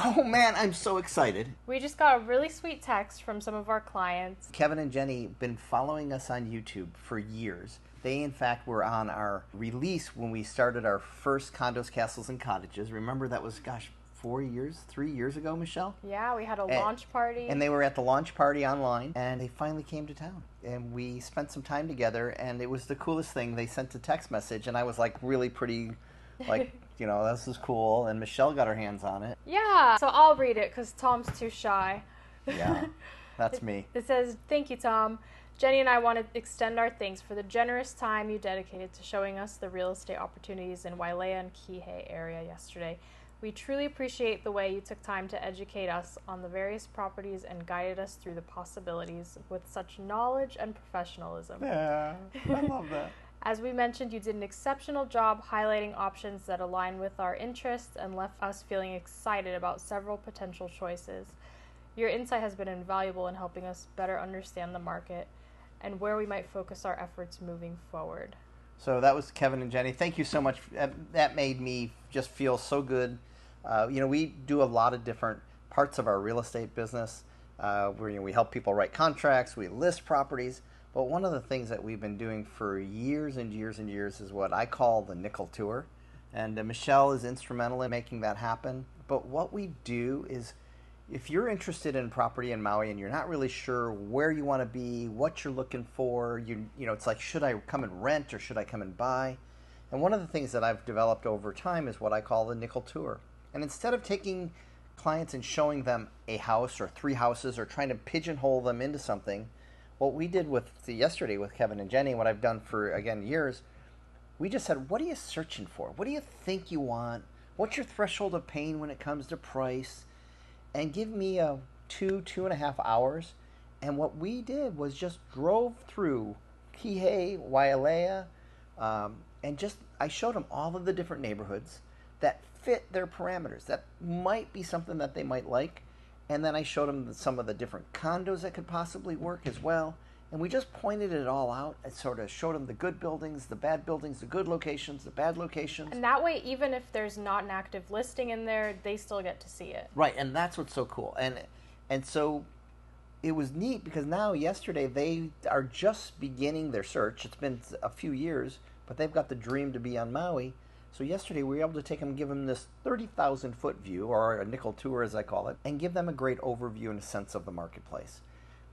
Oh man, I'm so excited. We just got a really sweet text from some of our clients. Kevin and Jenny been following us on YouTube for years. They, in fact, were on our release when we started our first Condos, Castles, and Cottages. Remember that was, 3 years ago, Michelle? Yeah, we had a launch party. And they were at the launch party online, and they finally came to town. And we spent some time together, and it was the coolest thing. They sent a text message, and I was like really pretty, like, this is cool. And Michelle got her hands on it. Yeah, so I'll read it because Tom's too shy. Yeah, that's me. It says, "Thank you, Tom. Jenny and I want to extend our thanks for the generous time you dedicated to showing us the real estate opportunities in Wailea and Kihei area yesterday. We truly appreciate the way you took time to educate us on the various properties and guided us through the possibilities with such knowledge and professionalism." Yeah, I love that. As we mentioned, you did an exceptional job highlighting options that align with our interests and left us feeling excited about several potential choices. Your insight has been invaluable in helping us better understand the market and where we might focus our efforts moving forward. So that was Kevin and Jenny. Thank you so much. That made me just feel so good. We do a lot of different parts of our real estate business. We help people write contracts. We list properties. But one of the things that we've been doing for years and years and years is what I call the nickel tour. And Michelle is instrumental in making that happen. But what we do is, if you're interested in property in Maui and you're not really sure where you want to be, what you're looking for, it's like, should I come and rent or should I come and buy? And one of the things that I've developed over time is what I call the nickel tour. And instead of taking clients and showing them a house or 3 houses or trying to pigeonhole them into something, what we did yesterday with Kevin and Jenny, what I've done for, again, years, we just said, what are you searching for? What do you think you want? What's your threshold of pain when it comes to price? And give me 2.5 hours. And what we did was just drove through Kihei, Wailea, and I showed them all of the different neighborhoods that fit their parameters, that might be something that they might like. And then I showed them some of the different condos that could possibly work as well. And we just pointed it all out and sort of showed them the good buildings, the bad buildings, the good locations, the bad locations. And that way, even if there's not an active listing in there, they still get to see it. Right, and that's what's so cool. And so it was neat because now, yesterday, they are just beginning their search. It's been a few years, but they've got the dream to be on Maui. So yesterday we were able to take them, give them this 30,000-foot view, or a nickel tour as I call it, and give them a great overview and a sense of the marketplace.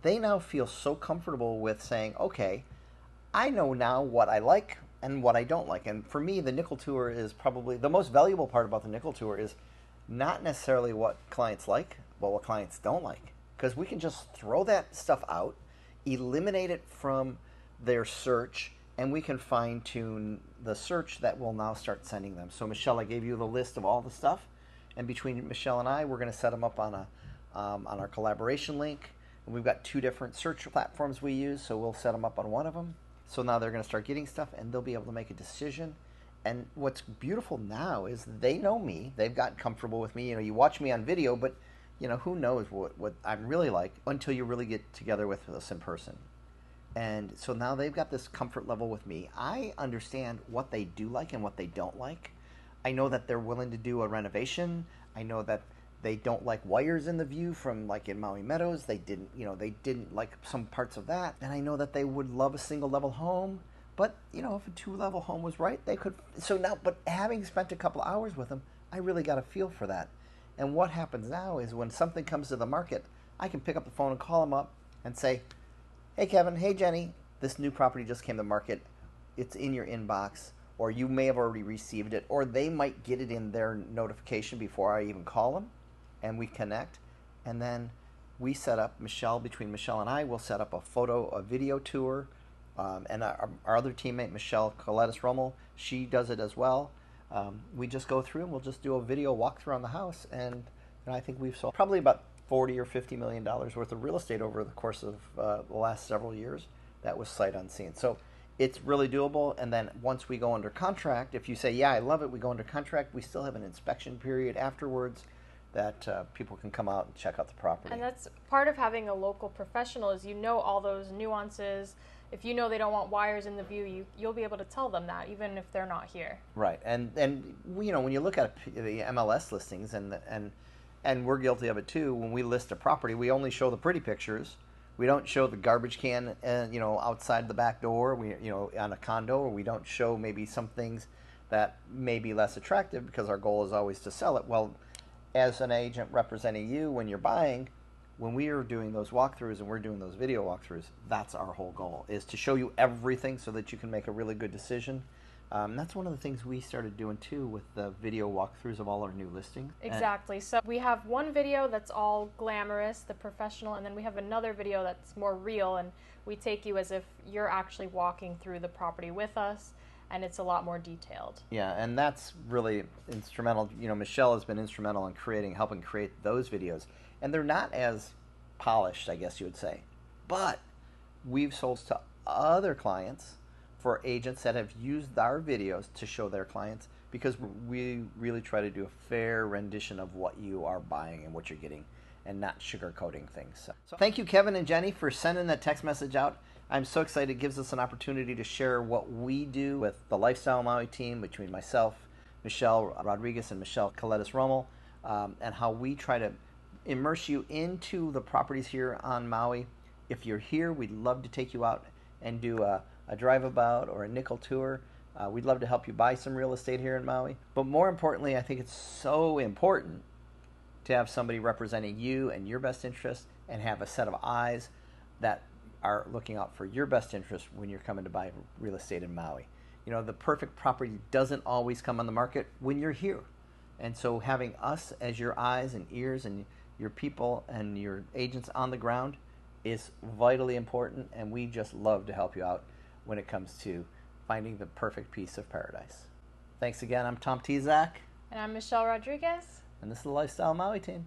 They now feel so comfortable with saying, okay, I know now what I like and what I don't like. And for me, the nickel tour is probably the most valuable part about the nickel tour is not necessarily what clients like, but what clients don't like. Because we can just throw that stuff out, eliminate it from their search, and we can fine-tune the search that we'll now start sending them. So, Michelle, I gave you the list of all the stuff, and between Michelle and I, we're going to set them up on our collaboration link. And we've got 2 different search platforms we use, so we'll set them up on one of them. So now they're going to start getting stuff, and they'll be able to make a decision. And what's beautiful now is they know me. They've gotten comfortable with me. You watch me on video, but who knows what I'm really like until you really get together with us in person. And so now they've got this comfort level with me. I understand what they do like and what they don't like. I know that they're willing to do a renovation. I know that they don't like wires in the view from, like, in Maui Meadows. They didn't like some parts of that. And I know that they would love a single level home. But, if a 2-level home was right, they could. So now, but having spent a couple hours with them, I really got a feel for that. And what happens now is when something comes to the market, I can pick up the phone and call them up and say, hey, Kevin, hey, Jenny, this new property just came to market. It's in your inbox, or you may have already received it, or they might get it in their notification before I even call them, and we connect. And then we set up, between Michelle and I, we'll set up a video tour, and our other teammate, Michelle Colettis-Rommel, she does it as well. We just go through and we'll just do a video walkthrough on the house, and I think we've sold probably about $40 or $50 million worth of real estate over the course of the last several years. That was sight unseen. So it's really doable. And then once we go under contract, if you say, yeah, I love it, we go under contract, we still have an inspection period afterwards that people can come out and check out the property. And that's part of having a local professional is all those nuances. If they don't want wires in the view, you'll be able to tell them that even if they're not here. Right. And when you look at the MLS listings and and we're guilty of it too. When we list a property, we only show the pretty pictures. We don't show the garbage can, outside the back door. We, on a condo, or we don't show maybe some things that may be less attractive because our goal is always to sell it. Well, as an agent representing you when you're buying, when we are doing those walkthroughs and we're doing those video walkthroughs, that's our whole goal, is to show you everything so that you can make a really good decision. That's one of the things we started doing too with the video walkthroughs of all our new listings. Exactly. So we have one video that's all glamorous, the professional, and then we have another video that's more real, and we take you as if you're actually walking through the property with us, and it's a lot more detailed. Yeah, and that's really instrumental. Michelle has been instrumental in helping create those videos. And they're not as polished, I guess you would say. But we've sold to other clients for agents that have used our videos to show their clients, because we really try to do a fair rendition of what you are buying and what you're getting, and not sugarcoating things. So thank you, Kevin and Jenny, for sending that text message out. I'm so excited. It gives us an opportunity to share what we do with the Lifestyle Maui team, between myself, Michelle Rodriguez, and Michelle Colettis-Rommel, and how we try to immerse you into the properties here on Maui. If you're here, we'd love to take you out and do a drive-about or a nickel tour. We'd love to help you buy some real estate here in Maui. But more importantly, I think it's so important to have somebody representing you and your best interest, and have a set of eyes that are looking out for your best interest when you're coming to buy real estate in Maui. The perfect property doesn't always come on the market when you're here. And so having us as your eyes and ears and your people and your agents on the ground is vitally important, and we just love to help you out when it comes to finding the perfect piece of paradise. Thanks again. I'm Tom Tezak. And I'm Michelle Rodriguez. And this is the Lifestyle Maui team.